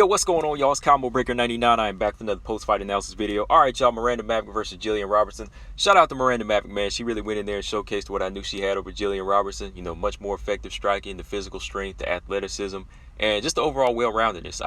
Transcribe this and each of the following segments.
Yo, what's going on, y'all? It's Combo Breaker 99. I am back with another post-fight analysis video. All right, y'all, Miranda Maverick versus Gillian Robertson. Shout out to Miranda Maverick, man. She really went in there and showcased what I knew she had over Gillian Robertson. You know, much more effective striking, the physical strength, the athleticism, and just the overall well-roundedness.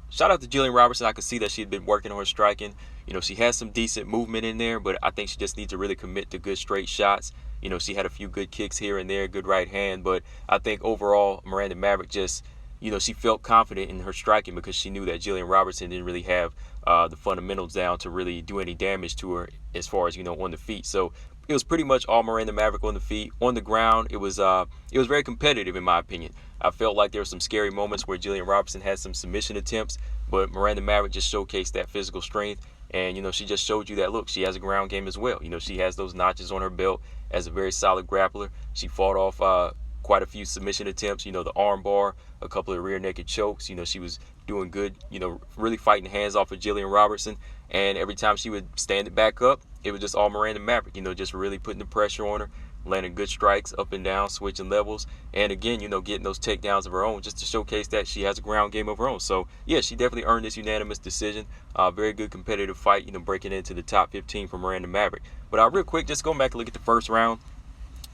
Shout out to Gillian Robertson. I could see that she had been working on her striking. You know, she has some decent movement in there, but I think she just needs to really commit to good straight shots. You know, she had a few good kicks here and there, good right hand, but I think overall, Miranda Maverick just, you know, she felt confident in her striking because she knew that Gillian Robertson didn't really have the fundamentals down to really do any damage to her as far as, you know, on the feet. So it was pretty much all Miranda Maverick on the feet. On the ground, it was very competitive in my opinion. I felt like there were some scary moments where Gillian Robertson had some submission attempts, but Miranda Maverick just showcased that physical strength. And, you know, she just showed you that, look, she has a ground game as well. You know, she has those notches on her belt as a very solid grappler. She fought off quite a few submission attempts, you know, the arm bar, a couple of rear naked chokes. You know, she was doing good, you know, really fighting hands off of Gillian Robertson. And every time she would stand it back up, it was just all Miranda Maverick, you know, just really putting the pressure on her, landing good strikes up and down, switching levels. And again, you know, getting those takedowns of her own just to showcase that she has a ground game of her own. So, yeah, she definitely earned this unanimous decision. Very good competitive fight, you know, breaking into the top 15 for Miranda Maverick. But real quick, just going back and look at the first round.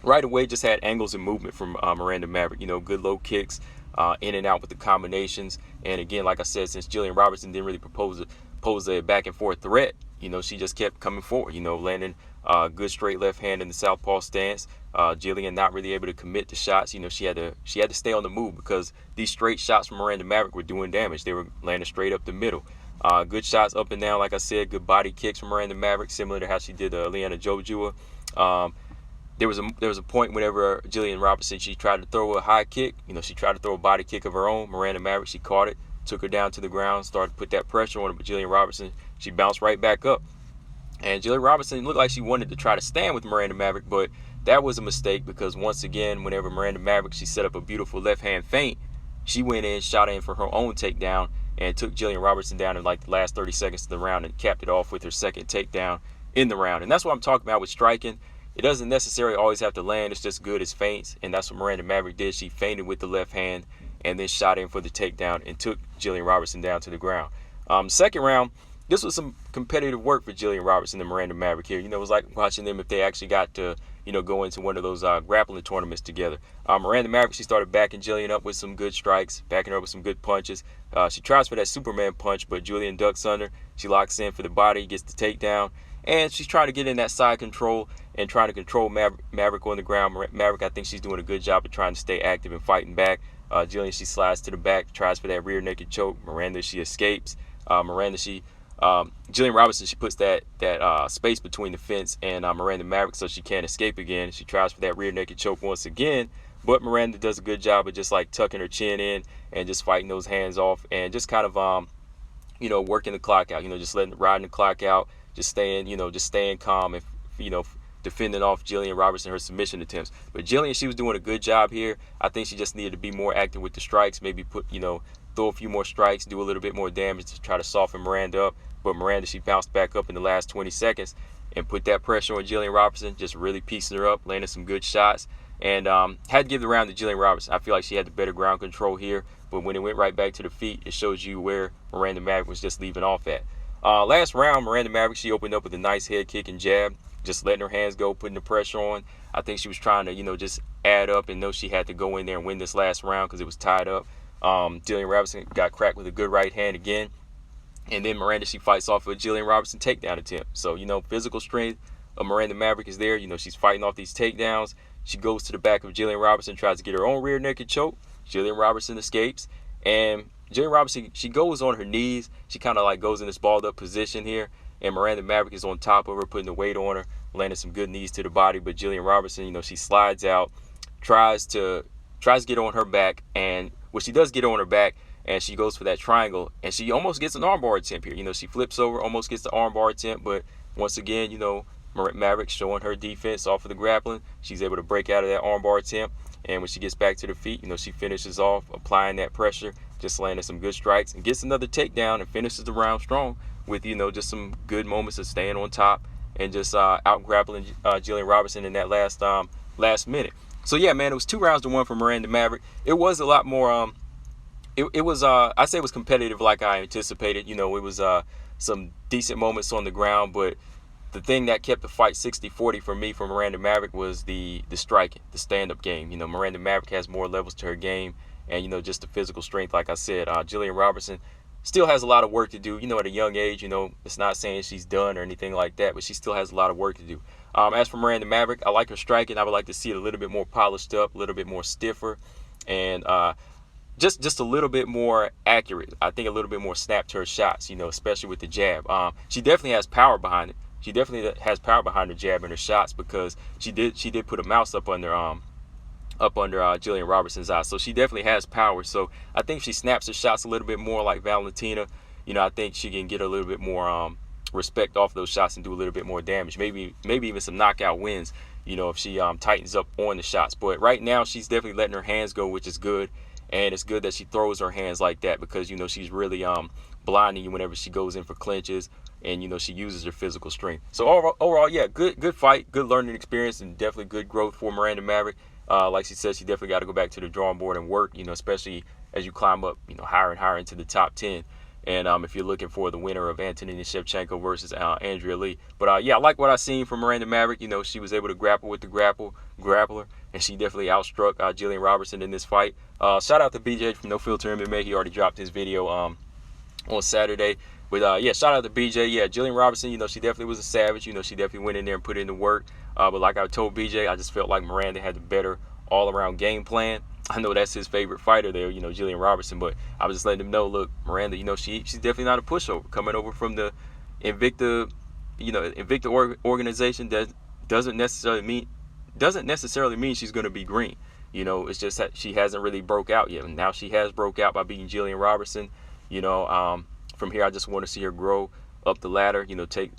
Right away, just had angles and movement from Miranda Maverick. You know, good low kicks, in and out with the combinations. And again, like I said, since Gillian Robertson didn't really pose a back and forth threat, you know, she just kept coming forward. You know, landing good straight left hand in the southpaw stance. Gillian not really able to commit to shots. You know, she had to stay on the move because these straight shots from Miranda Maverick were doing damage. They were landing straight up the middle. Good shots up and down, like I said. Good body kicks from Miranda Maverick, similar to how she did Liana Jojua. There was a point whenever Gillian Robertson, she tried to throw a high kick. You know, she tried to throw a body kick of her own. Miranda Maverick, she caught it, took her down to the ground, started to put that pressure on her. But Gillian Robertson, she bounced right back up. And Gillian Robertson looked like she wanted to try to stand with Miranda Maverick, but that was a mistake because once again, whenever Miranda Maverick, she set up a beautiful left hand feint, she went in, shot in for her own takedown, and took Gillian Robertson down in like the last 30 seconds of the round and capped it off with her second takedown in the round. And that's what I'm talking about with striking. It doesn't necessarily always have to land. It's just good as feints, and that's what Miranda Maverick did. She feinted with the left hand and then shot in for the takedown and took Gillian Robertson down to the ground. Second round, this was some competitive work for Gillian Robertson and Miranda Maverick here. You know, it was like watching them if they actually got to, you know, go into one of those grappling tournaments together. Miranda Maverick, she started backing Gillian up with some good strikes, backing her up with some good punches. She tries for that Superman punch, but Gillian ducks under. She locks in for the body, gets the takedown, and she's trying to get in that side control and trying to control Maverick on the ground. Maverick, I think she's doing a good job of trying to stay active and fighting back. Gillian, she slides to the back, tries for that rear naked choke. Miranda, she escapes. Gillian Robertson, she puts that space between the fence and Miranda Maverick so she can't escape again. She tries for that rear naked choke once again, but Miranda does a good job of just like tucking her chin in and just fighting those hands off and just kind of you know, working the clock out. You know, just riding the clock out, just staying calm and, you know, defending off Gillian Robertson, her submission attempts. But Gillian, she was doing a good job here. I think she just needed to be more active with the strikes, maybe throw a few more strikes, do a little bit more damage to try to soften Miranda up. But Miranda, she bounced back up in the last 20 seconds and put that pressure on Gillian Robertson, just really piecing her up, landing some good shots. And had to give the round to Gillian Robertson. I feel like she had the better ground control here. But when it went right back to the feet, it shows you where Miranda Maverick was just leaving off at. Last round, Miranda Maverick, she opened up with a nice head kick and jab, just letting her hands go, putting the pressure on. I think she was trying to, you know, just add up and know she had to go in there and win this last round because it was tied up. Gillian Robertson got cracked with a good right hand again. And then Miranda, she fights off a Gillian Robertson takedown attempt. So, you know, physical strength of Miranda Maverick is there. You know, she's fighting off these takedowns. She goes to the back of Gillian Robertson, tries to get her own rear naked choke. Gillian Robertson escapes. And Gillian Robertson, she goes on her knees. She kind of like goes in this balled up position here. And Miranda Maverick is on top of her, putting the weight on her, landing some good knees to the body. But Gillian Robertson, you know, she slides out, tries to get on her back. And she does get on her back. And she goes for that triangle, and she almost gets an armbar attempt here. You know, she flips over, almost gets the armbar attempt, but once again, you know, Maverick showing her defense off of the grappling. She's able to break out of that armbar attempt, and when she gets back to the feet, you know, she finishes off applying that pressure, just landing some good strikes, and gets another takedown and finishes the round strong with, you know, just some good moments of staying on top and just out grappling Gillian Robertson in that last minute. So yeah, man, it was 2 rounds to 1 for Miranda Maverick. It was a lot more it was I say it was competitive like I anticipated. You know, it was some decent moments on the ground, but the thing that kept the fight 60-40 for me from Miranda Maverick was the striking, the stand-up game. You know, Miranda Maverick has more levels to her game, and, you know, just the physical strength. Like I said, Gillian Robertson still has a lot of work to do. You know, at a young age, you know, it's not saying she's done or anything like that, but she still has a lot of work to do. As for Miranda Maverick, I like her striking. I would like to see it a little bit more polished up, a little bit more stiffer, and just a little bit more accurate. I think a little bit more snap to her shots, you know, especially with the jab. She definitely has power behind it. She definitely has power behind her jab and her shots, because she did put a mouse up under Gillian Robertson's eyes. So she definitely has power. So I think if she snaps her shots a little bit more like Valentina, you know, I think she can get a little bit more respect off those shots and do a little bit more damage. Maybe even some knockout wins, you know, if she tightens up on the shots. But right now she's definitely letting her hands go, which is good. And it's good that she throws her hands like that, because, you know, she's really blinding you whenever she goes in for clinches, and, you know, she uses her physical strength. So overall, yeah, good fight, good learning experience, and definitely good growth for Miranda Maverick. Like she said, she definitely got to go back to the drawing board and work, you know, especially as you climb up, you know, higher and higher into the top 10. And if you're looking for the winner of Antonina Shevchenko versus Andrea Lee. But yeah, I like what I seen from Miranda Maverick. You know, she was able to grapple with the grappler, and she definitely outstruck Gillian Robertson in this fight. Shout out to BJ from No Filter MMA. He already dropped his video on Saturday. But yeah, shout out to BJ. Yeah, Gillian Robertson, you know, she definitely was a savage. You know, she definitely went in there and put in the work. But like I told BJ, I just felt like Miranda had the better all-around game plan. I know that's his favorite fighter there, you know, Gillian Robertson, but I was just letting him know, look, Miranda, you know, she's definitely not a pushover. Coming over from the Invicta, you know, Invicta organization, that doesn't necessarily mean she's going to be green. You know, it's just that she hasn't really broke out yet. And now she has broke out by beating Gillian Robertson. You know, from here, I just want to see her grow up the ladder. You know, take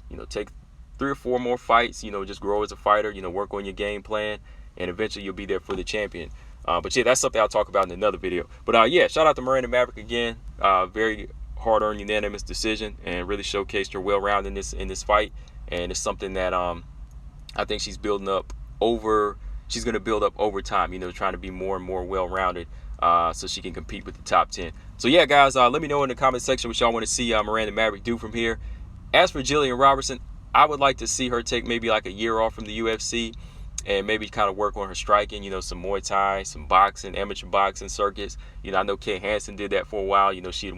3 or 4 more fights. You know, just grow as a fighter. You know, work on your game plan, and eventually you'll be there for the champion. But yeah, that's something I'll talk about in another video. But yeah, shout out to Miranda Maverick again. Very hard-earned unanimous decision, and really showcased her well-rounded in this fight. And it's something that I think she's building up over. She's going to build up over time. You know, trying to be more and more well-rounded, so she can compete with the top 10. So yeah, guys, let me know in the comment section what y'all want to see Miranda Maverick do from here. As for Gillian Robertson, I would like to see her take maybe like a year off from the UFC, and maybe kind of work on her striking, you know, some Muay Thai, some boxing, amateur boxing circuits. You know, I know Kay Hansen did that for a while. You know, she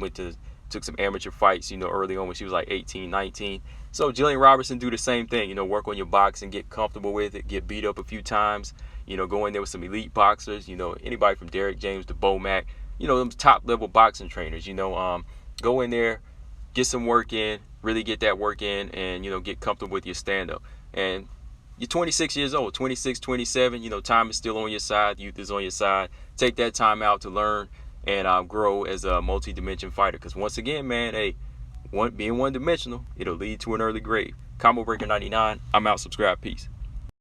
took some amateur fights, you know, early on when she was like 18, 19. So Gillian Robertson, do the same thing, you know, work on your boxing, get comfortable with it, get beat up a few times, you know, go in there with some elite boxers, you know, anybody from Derek James to Bo Mack, you know, them top level boxing trainers, you know, go in there, get some work in, really get that work in, and, you know, get comfortable with your stand-up. And you're 26 years old, 26, 27, you know, time is still on your side, youth is on your side. Take that time out to learn and grow as a multi-dimension fighter. Because once again, man, hey, being one-dimensional, it'll lead to an early grave. Combo Breaker 99, I'm out. Subscribe. Peace.